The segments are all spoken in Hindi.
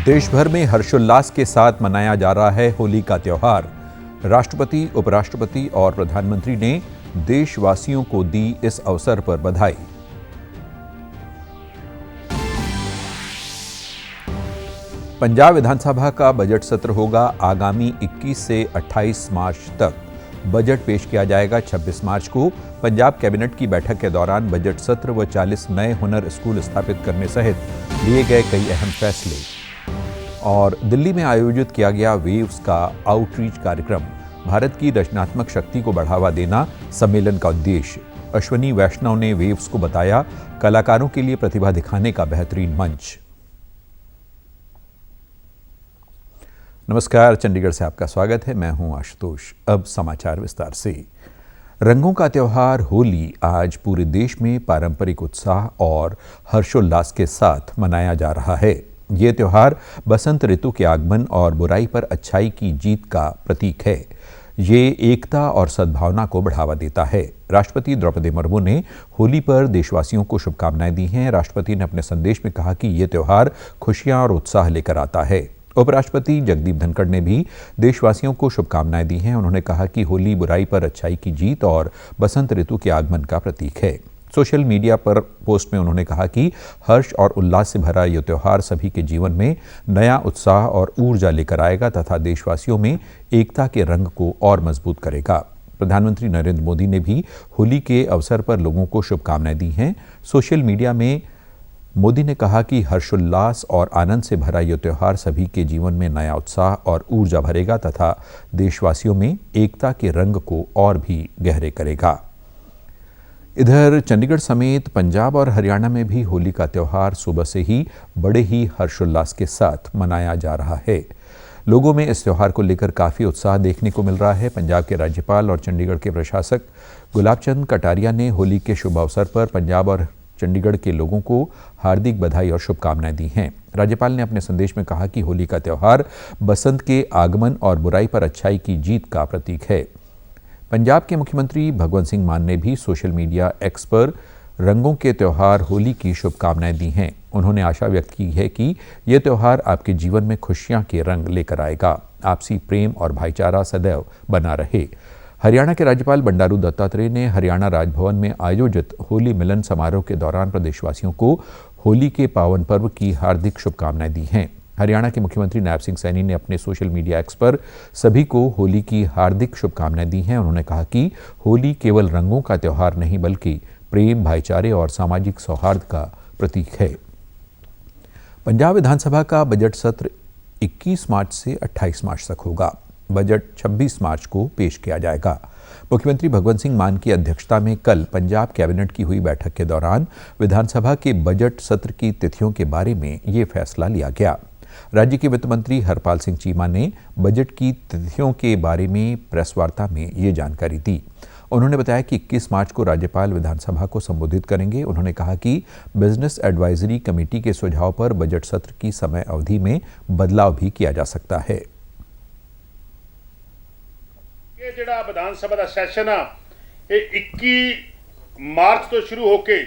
देश भर में हर्षोल्लास के साथ मनाया जा रहा है होली का त्योहार। राष्ट्रपति, उपराष्ट्रपति और प्रधानमंत्री ने देशवासियों को दी इस अवसर पर बधाई। पंजाब विधानसभा का बजट सत्र होगा आगामी 21 से 28 मार्च तक। बजट पेश किया जाएगा 26 मार्च को। पंजाब कैबिनेट की बैठक के दौरान बजट सत्र व 40 नए हुनर स्कूल स्थापित करने सहित लिए गए कई अहम फैसले। और दिल्ली में आयोजित किया गया वेव्स का आउटरीच कार्यक्रम। भारत की रचनात्मक शक्ति को बढ़ावा देना सम्मेलन का उद्देश्य। अश्वनी वैष्णव ने वेव्स को बताया कलाकारों के लिए प्रतिभा दिखाने का बेहतरीन मंच। नमस्कार, चंडीगढ़ से आपका स्वागत है। मैं हूं आशुतोष। अब समाचार विस्तार से। रंगों का त्योहार होली आज पूरे देश में पारंपरिक उत्साह और हर्षोल्लास के साथ मनाया जा रहा है। ये त्योहार बसंत ऋतु के आगमन और बुराई पर अच्छाई की जीत का प्रतीक है। ये एकता और सद्भावना को बढ़ावा देता है। राष्ट्रपति द्रौपदी मुर्मू ने होली पर देशवासियों को शुभकामनाएं दी हैं। राष्ट्रपति ने अपने संदेश में कहा कि ये त्योहार खुशियां और उत्साह लेकर आता है। उपराष्ट्रपति जगदीप धनखड़ ने भी देशवासियों को शुभकामनाएं दी हैं। उन्होंने कहा कि होली बुराई पर अच्छाई की जीत और बसंत ऋतु के आगमन का प्रतीक है। सोशल मीडिया पर पोस्ट में उन्होंने कहा कि हर्ष और उल्लास से भरा यह त्योहार सभी के जीवन में नया उत्साह और ऊर्जा लेकर आएगा तथा देशवासियों में एकता के रंग को और मजबूत करेगा। प्रधानमंत्री नरेंद्र मोदी ने भी होली के अवसर पर लोगों को शुभकामनाएं दी हैं। सोशल मीडिया में मोदी ने कहा कि हर्षोल्लास और आनंद से भरा यह त्योहार सभी के जीवन में नया उत्साह और ऊर्जा भरेगा तथा देशवासियों में एकता के रंग को और भी गहरे करेगा। इधर चंडीगढ़ समेत पंजाब और हरियाणा में भी होली का त्योहार सुबह से ही बड़े ही हर्षोल्लास के साथ मनाया जा रहा है। लोगों में इस त्योहार को लेकर काफ़ी उत्साह देखने को मिल रहा है। पंजाब के राज्यपाल और चंडीगढ़ के प्रशासक गुलाब चंद कटारिया ने होली के शुभ अवसर पर पंजाब और चंडीगढ़ के लोगों को हार्दिक बधाई और शुभकामनाएं दी हैं। राज्यपाल ने अपने संदेश में कहा कि होली का त्योहार बसंत के आगमन और बुराई पर अच्छाई की जीत का प्रतीक है। पंजाब के मुख्यमंत्री भगवंत सिंह मान ने भी सोशल मीडिया एक्स पर रंगों के त्योहार होली की शुभकामनाएं दी हैं। उन्होंने आशा व्यक्त की है कि यह त्योहार आपके जीवन में खुशियां के रंग लेकर आएगा। आपसी प्रेम और भाईचारा सदैव बना रहे। हरियाणा के राज्यपाल बंडारू दत्तात्रेय ने हरियाणा राजभवन में आयोजित होली मिलन समारोह के दौरान प्रदेशवासियों को होली के पावन पर्व की हार्दिक शुभकामनाएं दी हैं। हरियाणा के मुख्यमंत्री नायब सिंह सैनी ने अपने सोशल मीडिया एक्स पर सभी को होली की हार्दिक शुभकामनाएं दी हैं। उन्होंने कहा कि होली केवल रंगों का त्योहार नहीं बल्कि प्रेम, भाईचारे और सामाजिक सौहार्द का प्रतीक है। पंजाब विधानसभा का बजट सत्र 21 मार्च से 28 मार्च तक होगा। बजट 26 मार्च को पेश किया जाएगा। मुख्यमंत्री भगवंत सिंह मान की अध्यक्षता में कल पंजाब कैबिनेट की हुई बैठक के दौरान विधानसभा के बजट सत्र की तिथियों के बारे में ये फैसला लिया गया। राज्य के वित्त मंत्री हरपाल सिंह चीमा ने बजट की तिथियों के बारे में प्रेस वार्ता में ये जानकारी दी। उन्होंने बताया कि 21 मार्च को राज्यपाल विधानसभा को संबोधित करेंगे। उन्होंने कहा कि बिजनेस एडवाइजरी कमेटी के सुझाव पर बजट सत्र की समय अवधि में बदलाव भी किया जा सकता है। ਜਿਹੜਾ ਵਿਧਾਨ ਸਭਾ ਦਾ ਸੈਸ਼ਨ ਆ ਇਹ 21 ਮਾਰਚ ਤੋਂ ਸ਼ੁਰੂ ਹੋ ਕੇ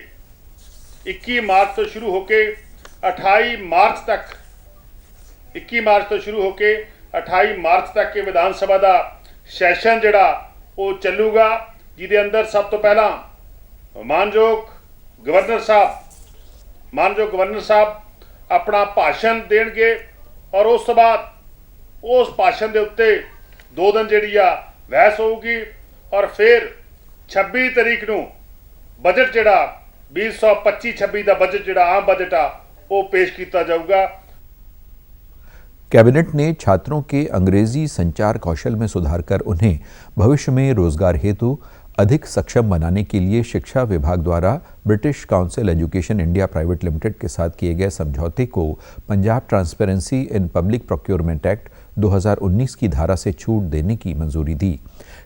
28 ਮਾਰਚ ਤੱਕ 21 ਮਾਰਚ ਤੋਂ ਸ਼ੁਰੂ ਹੋ ਕੇ 28 ਮਾਰਚ ਤੱਕ ਇਹ ਵਿਧਾਨ ਸਭਾ ਦਾ ਸੈਸ਼ਨ ਜਿਹੜਾ ਉਹ ਚੱਲੂਗਾ, ਜਿਹਦੇ ਅੰਦਰ ਸਭ ਤੋਂ ਪਹਿਲਾਂ ਮਾਨਯੋਗ ਗਵਰਨਰ ਸਾਹਿਬ ਆਪਣਾ ਭਾਸ਼ਣ ਦੇਣਗੇ ਔਰ ਉਸ ਤੋਂ ਬਾਅਦ ਉਸ ਭਾਸ਼ਣ ਦੇ ਉੱਤੇ 2 ਦਿਨ ਜਿਹੜੀ ਆ बहस होगी और फिर 26 तारीख ਨੂੰ बजट ਜਿਹੜਾ 2025-26 ਦਾ बजट ਜਿਹੜਾ आम बजट आ वो पेश किया जाऊगा। कैबिनेट ने छात्रों के अंग्रेजी संचार कौशल में सुधार कर उन्हें भविष्य में रोजगार हेतु अधिक सक्षम बनाने के लिए शिक्षा विभाग द्वारा British council education India private limited के साथ किए गए समझौते को Punjab transparency in public procurement act 2019 की धारा से छूट देने की मंजूरी दी।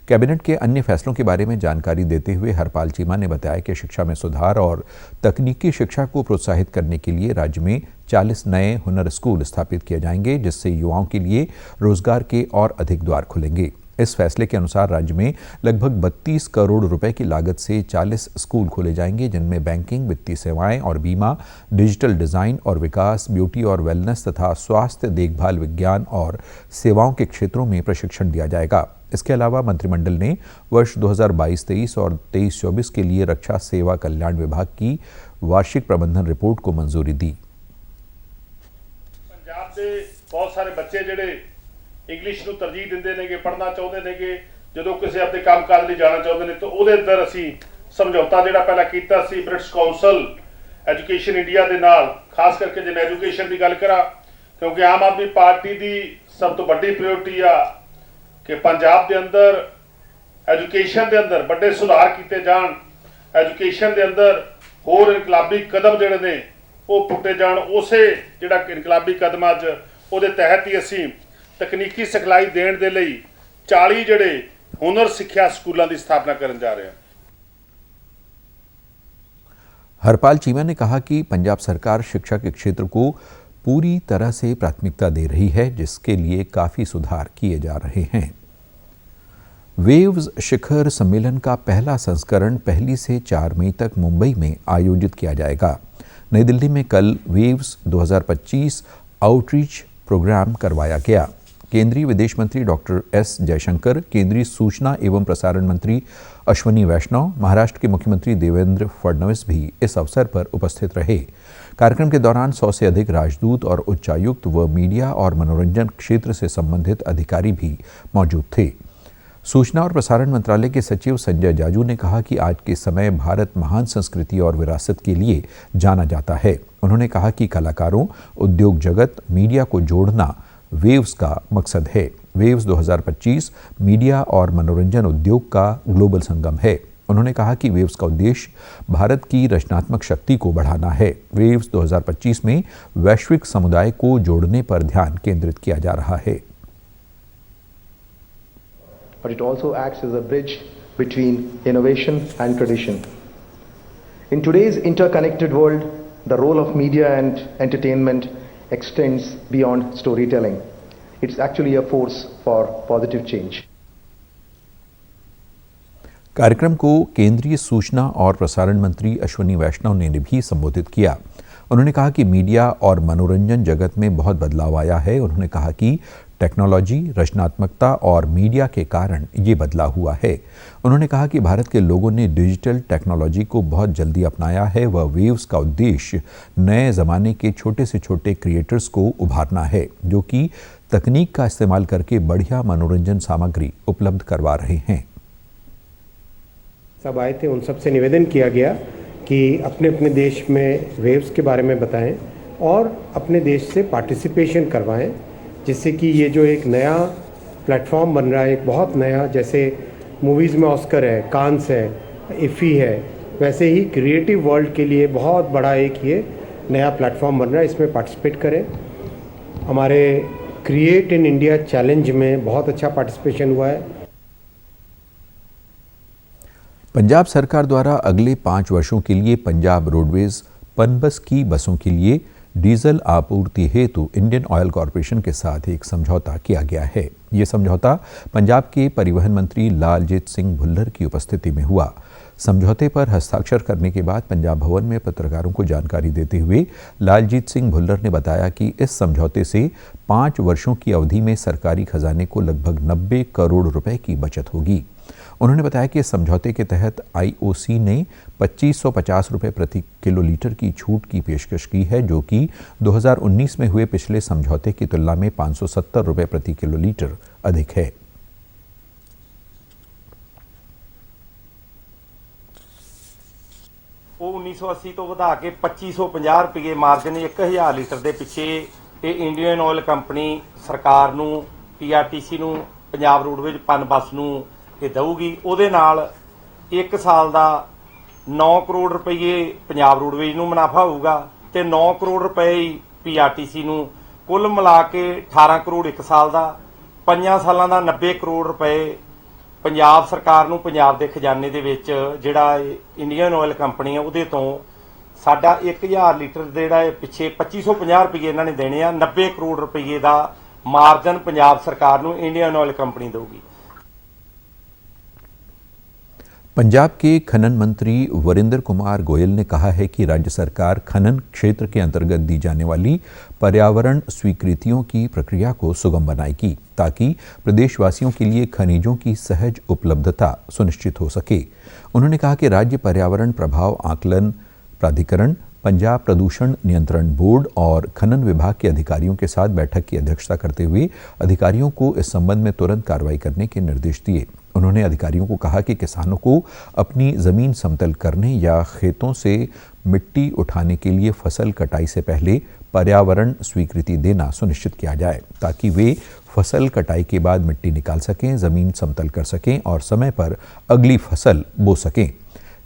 कैबिनेट के अन्य फैसलों के बारे में जानकारी देते हुए हरपाल चीमा ने बताया कि शिक्षा में सुधार और तकनीकी शिक्षा को प्रोत्साहित करने के लिए राज्य में 40 नए हुनर स्कूल स्थापित किए जाएंगे, जिससे युवाओं के लिए रोजगार के और अधिक द्वार खुलेंगे। इस फैसले के अनुसार राज्य में लगभग 32 करोड़ रुपए की लागत से 40 स्कूल खोले जाएंगे, जिनमें बैंकिंग, वित्तीय सेवाएं और बीमा, डिजिटल डिजाइन और विकास, ब्यूटी और वेलनेस तथा स्वास्थ्य देखभाल, विज्ञान और सेवाओं के क्षेत्रों में प्रशिक्षण दिया जाएगा। इसके अलावा मंत्रिमंडल ने वर्ष 2022-23 और 23-24 के लिए रक्षा सेवा कल्याण विभाग की वार्षिक प्रबंधन रिपोर्ट को मंजूरी दी। पंजाब के बहुत सारे बच्चे ਜਿਹੜੇ ਇੰਗਲਿਸ਼ ਨੂੰ ਤਰਜੀਹ ਦਿੰਦੇ ਨੇਗੇ, ਪੜ੍ਹਨਾ ਚਾਹੁੰਦੇ ਨੇਗੇ, ਜਦੋਂ ਕਿਸੇ ਆਪਣੇ ਕੰਮਕਾਜ ਲਈ ਜਾਣਾ ਚਾਹੁੰਦੇ ਨੇ ਤਾਂ ਉਹਦੇ ਅੰਦਰ ਅਸੀਂ ਸਮਝੌਤਾ ਜਿਹੜਾ ਪਹਿਲਾਂ ਕੀਤਾ ਸੀ ਬ੍ਰਿਟਿਸ਼ ਕਾਉਂਸਲ ਐਜੂਕੇਸ਼ਨ ਇੰਡੀਆ ਦੇ ਨਾਲ, ਖਾਸ ਕਰਕੇ ਜੇ ਮੈਂ ਐਜੂਕੇਸ਼ਨ ਦੀ ਗੱਲ ਕਰਾਂ, ਕਿਉਂਕਿ ਆਮ ਆਦਮੀ ਪਾਰਟੀ ਦੀ ਸਭ ਤੋਂ ਵੱਡੀ ਪ੍ਰਾਇੋਰਟੀ ਆ ਕਿ ਪੰਜਾਬ ਦੇ ਅੰਦਰ ਐਜੂਕੇਸ਼ਨ ਦੇ ਅੰਦਰ ਵੱਡੇ ਸੁਧਾਰ ਕੀਤੇ ਜਾਣ, ਐਜੂਕੇਸ਼ਨ ਦੇ ਅੰਦਰ ਹੋਰ ਇਨਕਲਾਬੀ ਕਦਮ ਜਿਹੜੇ ਨੇ ਉਹ ਪੁੱਟੇ ਜਾਣ। ਉਸੇ ਜਿਹੜਾ ਇਨਕਲਾਬੀ ਕਦਮਾਂ 'ਚ ਉਹਦੇ ਤਹਿਤ ਹੀ ਅਸੀਂ ਤਕਨੀਕੀ ਸਿਖਲਾਈ ਦੇਣ ਦੇ ਲਈ 40 ਜਿਹੜੇ ਹੁਨਰ ਸਿੱਖਿਆ ਸਕੂਲਾਂ ਦੀ ਸਥਾਪਨਾ ਕਰਨ ਜਾ ਰਹੇ ਹਾਂ। हरपाल चीमा ने कहा कि पंजाब सरकार शिक्षा के क्षेत्र को पूरी तरह से प्राथमिकता दे रही है, जिसके लिए काफी सुधार किए जा रहे हैं। वेव्स शिखर सम्मेलन का पहला संस्करण 1 से 4 मई तक मुंबई में आयोजित किया जाएगा। नई दिल्ली में कल वेव्स 2025 आउटरीच प्रोग्राम करवाया गया। केंद्रीय विदेश मंत्री डॉक्टर एस जयशंकर, केंद्रीय सूचना एवं प्रसारण मंत्री अश्वनी वैष्णव, महाराष्ट्र के मुख्यमंत्री देवेंद्र फडणवीस भी इस अवसर पर उपस्थित रहे। कार्यक्रम के दौरान 100 से अधिक राजदूत और उच्चायुक्त व मीडिया और मनोरंजन क्षेत्र से संबंधित अधिकारी भी मौजूद थे। सूचना और प्रसारण मंत्रालय के सचिव संजय जाजू ने कहा कि आज के समय भारत महान संस्कृति और विरासत के लिए जाना जाता है। उन्होंने कहा कि कलाकारों, उद्योग जगत, मीडिया को जोड़ना वेव्स का मकसद है। वेव्स 2025 मीडिया और मनोरंजन उद्योग का ग्लोबल संगम है। उन्होंने कहा कि वेव्स का उद्देश्य भारत की रचनात्मक शक्ति को बढ़ाना है। वेव्स 2025 में वैश्विक समुदाय को जोड़ने पर ध्यान केंद्रित किया जा रहा है। But it also acts as a bridge between innovation and tradition. In today's interconnected world, the role of media and entertainment extends beyond storytelling. It's actually a force for positive change. कार्यक्रम को केंद्रीय सूचना और प्रसारण मंत्री अश्वनी वैष्णव ने भी संबोधित किया। उन्होंने कहा कि मीडिया और मनोरंजन जगत में बहुत बदलाव आया है। उन्होंने कहा कि टेक्नोलॉजी, रचनात्मकता और मीडिया के कारण ये बदलाव हुआ है। उन्होंने कहा कि भारत के लोगों ने डिजिटल टेक्नोलॉजी को बहुत जल्दी अपनाया है। वह वेव्स का उद्देश्य नए ज़माने के छोटे से छोटे क्रिएटर्स को उभारना है, जो कि तकनीक का इस्तेमाल करके बढ़िया मनोरंजन सामग्री उपलब्ध करवा रहे हैं। सब आए थे, उन सब से निवेदन किया गया कि अपने अपने देश में वेव्स के बारे में बताएं और अपने देश से पार्टिसिपेशन करवाएं, जिससे कि ये जो एक नया प्लेटफॉर्म बन रहा है, एक बहुत नया, जैसे मूवीज़ में ऑस्कर है, कांस है, इफ़ी है, वैसे ही क्रिएटिव वर्ल्ड के लिए बहुत बड़ा एक ये नया प्लेटफॉर्म बन रहा है। इसमें पार्टिसिपेट करें। हमारे क्रिएट इन इंडिया चैलेंज में बहुत अच्छा पार्टिसिपेशन हुआ है। पंजाब सरकार द्वारा अगले 5 वर्षों के लिए पंजाब रोडवेज पनबस की बसों के लिए डीजल आपूर्ति हेतु इंडियन ऑयल कॉरपोरेशन के साथ एक समझौता किया गया है। ये समझौता पंजाब के परिवहन मंत्री लालजीत सिंह भुल्लर की उपस्थिति में हुआ। समझौते पर हस्ताक्षर करने के बाद पंजाब भवन में पत्रकारों को जानकारी देते हुए लालजीत सिंह भुल्लर ने बताया कि इस समझौते से 5 वर्षों की अवधि में सरकारी खजाने को लगभग 90 करोड़ रुपए की बचत होगी। उन्होंने बताया कि इस समझौते के तहत आईओसी ने 2550 रुपये प्रति किलोलीटर की छूट की पेशकश की है, जो कि 2019 में हुए पिछले समझौते की तुलना में 570 रुपये प्रति किलोलीटर अधिक है। ਉਹ 1980 ਤੋਂ ਵਧਾ ਕੇ 2550 ਰੁਪਏ ਮਾਰਜਨ 1000 ਲੀਟਰ ਦੇ ਪਿੱਛੇ ਇਹ ਇੰਡੀਅਨ ਆਇਲ ਕੰਪਨੀ ਸਰਕਾਰ ਨੂੰ, ਪੀਆਰਟੀਸੀ ਨੂੰ, ਪੰਜਾਬ ਰੋਡਵੇਜ਼ ਪਨ ਬੱਸ ਨੂੰ ਇਹ ਦਊਗੀ। ਉਹਦੇ ਨਾਲ 1 ਸਾਲ ਦਾ 9 ਕਰੋੜ ਰੁਪਏ ਪੰਜਾਬ ਰੋਡਵੇਜ਼ ਨੂੰ ਮੁਨਾਫਾ ਹੋਊਗਾ ਤੇ 9 ਕਰੋੜ ਰੁਪਏ ਪੀਆਰਟੀਸੀ ਨੂੰ, ਕੁੱਲ ਮਿਲਾ ਕੇ 18 ਕਰੋੜ 1 ਸਾਲ ਦਾ, 5 ਸਾਲਾਂ ਦਾ 90 ਕਰੋੜ ਰੁਪਏ ਪੰਜਾਬ ਸਰਕਾਰ ਨੂੰ ਪੰਜਾਬ ਦੇ ਖਜ਼ਾਨੇ ਦੇ ਵਿੱਚ ਜਿਹੜਾ ਇੰਡੀਅਨ ਆਇਲ ਕੰਪਨੀ ਆ ਉਹਦੇ ਤੋਂ ਸਾਡਾ 1000 ਲੀਟਰ ਦੇ ਜਿਹੜਾ ਪਿੱਛੇ 2550 ਰੁਪਏ ਇਹਨਾਂ ਨੇ ਦੇਣੇ ਆ। 90 ਕਰੋੜ ਰੁਪਏ ਦਾ ਮਾਰਜਨ ਪੰਜਾਬ ਸਰਕਾਰ ਨੂੰ ਇੰਡੀਅਨ ਆਇਲ ਕੰਪਨੀ ਦੇਊਗੀ। पंजाब के खनन मंत्री वरिंदर कुमार गोयल ने कहा है कि राज्य सरकार खनन क्षेत्र के अंतर्गत दी जाने वाली पर्यावरण स्वीकृतियों की प्रक्रिया को सुगम बनाएगी ताकि प्रदेशवासियों के लिए खनिजों की सहज उपलब्धता सुनिश्चित हो सके। उन्होंने कहा कि राज्य पर्यावरण प्रभाव आकलन प्राधिकरण, पंजाब प्रदूषण नियंत्रण बोर्ड और खनन विभाग के अधिकारियों के साथ बैठक की अध्यक्षता करते हुए अधिकारियों को इस संबंध में तुरंत कार्रवाई करने के निर्देश दिए। उन्होंने अधिकारियों को कहा कि किसानों को अपनी जमीन समतल करने या खेतों से मिट्टी उठाने के लिए फसल कटाई से पहले पर्यावरण स्वीकृति देना सुनिश्चित किया जाए ताकि वे फसल कटाई के बाद मिट्टी निकाल सकें, जमीन समतल कर सकें और समय पर अगली फसल बो सकें।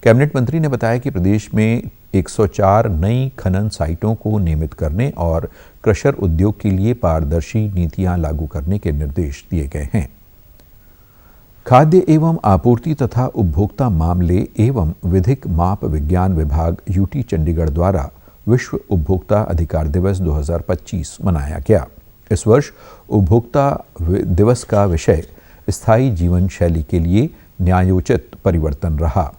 कैबिनेट मंत्री ने बताया कि प्रदेश में 104 नई खनन साइटों को नियमित करने और क्रशर उद्योग के लिए पारदर्शी नीतियां लागू करने के निर्देश दिए गए हैं। खाद्य एवं आपूर्ति तथा उपभोक्ता मामले एवं विधिक माप विज्ञान विभाग यूटी चंडीगढ़ द्वारा विश्व उपभोक्ता अधिकार दिवस 2025 मनाया गया। इस वर्ष उपभोक्ता दिवस का विषय स्थायी जीवन शैली के लिए न्यायोचित परिवर्तन रहा।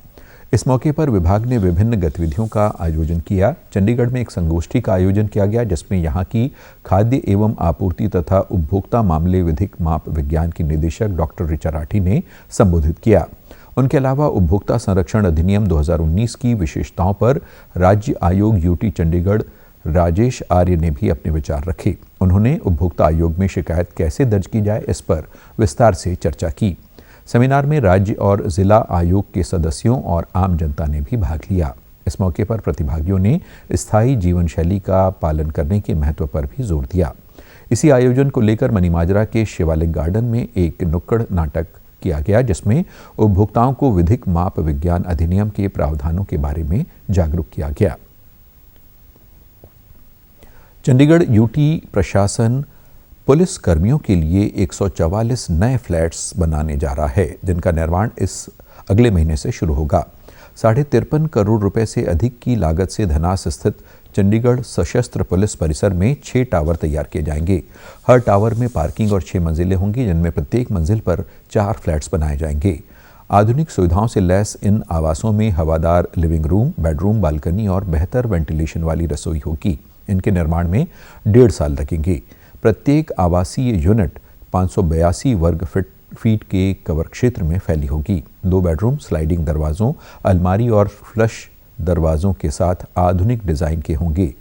इस मौके पर विभाग ने विभिन्न गतिविधियों का आयोजन किया। चंडीगढ़ में एक संगोष्ठी का आयोजन किया गया जिसमें यहां की खाद्य एवं आपूर्ति तथा उपभोक्ता मामले विधिक माप विज्ञान की निदेशक डॉक्टर ऋचा राठी ने संबोधित किया। उनके अलावा उपभोक्ता संरक्षण अधिनियम 2019 की विशेषताओं पर राज्य आयोग यूटी चंडीगढ़ राजेश आर्य ने भी अपने विचार रखे। उन्होंने उपभोक्ता आयोग में शिकायत कैसे दर्ज की जाए इस पर विस्तार से चर्चा की। सेमिनार में राज्य और जिला आयोग के सदस्यों और आम जनता ने भी भाग लिया। इस मौके पर प्रतिभागियों ने स्थायी जीवन शैली का पालन करने के महत्व पर भी जोर दिया। इसी आयोजन को लेकर मनीमाजरा के शिवालिक गार्डन में एक नुक्कड़ नाटक किया गया जिसमें उपभोक्ताओं को विधिक माप विज्ञान अधिनियम के प्रावधानों के बारे में जागरूक किया गया। चंडीगढ़ यूटी प्रशासन पुलिस कर्मियों के लिए 144 नए फ्लैट्स बनाने जा रहा है जिनका निर्माण इस अगले महीने से शुरू होगा। 53.5 करोड़ रुपए से अधिक की लागत से धनास स्थित चंडीगढ़ सशस्त्र पुलिस परिसर में 6 टावर तैयार किए जाएंगे। हर टावर में पार्किंग और 6 मंजिलें होंगी जिनमें प्रत्येक मंजिल पर 4 फ्लैट्स बनाए जाएंगे। आधुनिक सुविधाओं से लैस इन आवासों में हवादार लिविंग रूम, बेडरूम, बालकनी और बेहतर वेंटिलेशन वाली रसोई होगी। इनके निर्माण में 1.5 साल लगेंगे। प्रत्येक आवासीय यूनिट 582 वर्ग फीट के कवर क्षेत्र में फैली होगी। 2 बेडरूम स्लाइडिंग दरवाजों, अलमारी और फ्लश दरवाजों के साथ आधुनिक डिजाइन के होंगे।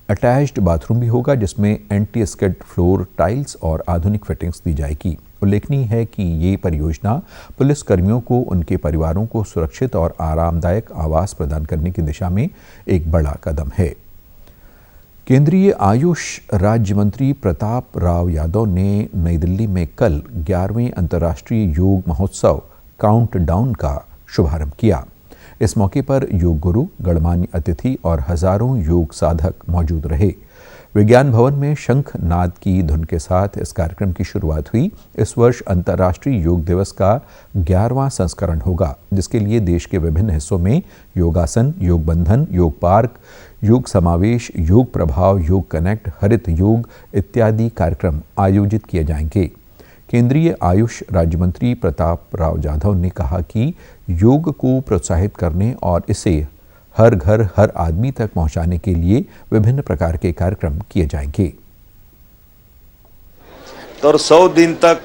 अटैच्ड बाथरूम भी होगा जिसमें एंटी स्किड फ्लोर टाइल्स और आधुनिक फिटिंग्स दी जाएगी। उल्लेखनीय है कि ये परियोजना पुलिस कर्मियों को उनके परिवारों को सुरक्षित और आरामदायक आवास प्रदान करने की दिशा में एक बड़ा कदम है। केंद्रीय आयुष राज्य मंत्री प्रताप राव यादव ने नई दिल्ली में कल 11वें अंतर्राष्ट्रीय योग महोत्सव काउंटडाउन का शुभारंभ किया। इस मौके पर योग गुरु, गणमान्य अतिथि और हजारों योग साधक मौजूद रहे। विज्ञान भवन में शंख नाद की धुन के साथ इस कार्यक्रम की शुरुआत हुई। इस वर्ष अंतर्राष्ट्रीय योग दिवस का 11वां संस्करण होगा जिसके लिए देश के विभिन्न हिस्सों में योगासन, योग बंधन, योग पार्क, योग समावेश, योग प्रभाव, योग कनेक्ट, हरित योग इत्यादि कार्यक्रम आयोजित किए जाएंगे। केंद्रीय आयुष राज्य मंत्री प्रताप राव जाधव ने कहा कि योग को प्रोत्साहित करने और इसे हर घर हर आदमी तक पहुंचाने के लिए विभिन्न प्रकार के कार्यक्रम किए जाएंगे। तो 100 दिन तक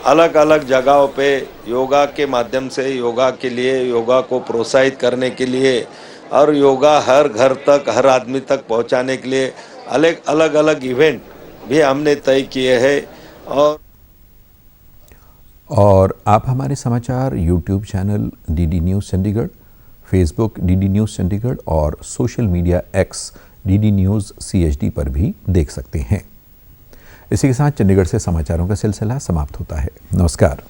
अलग अलग जगहों पे योगा के माध्यम से योगा के लिए, योगा को प्रोत्साहित करने के लिए और योगा हर घर तक हर आदमी तक पहुंचाने के लिए अलग अलग इवेंट भी हमने तय किए हैं। और आप हमारे समाचार YouTube channel DD News Chandigarh, Facebook DD News Chandigarh और social media X DD News CHD पर भी देख सकते हैं। इसी के साथ चंडीगढ़ से समाचारों का सिलसिला समाप्त होता है। नमस्कार।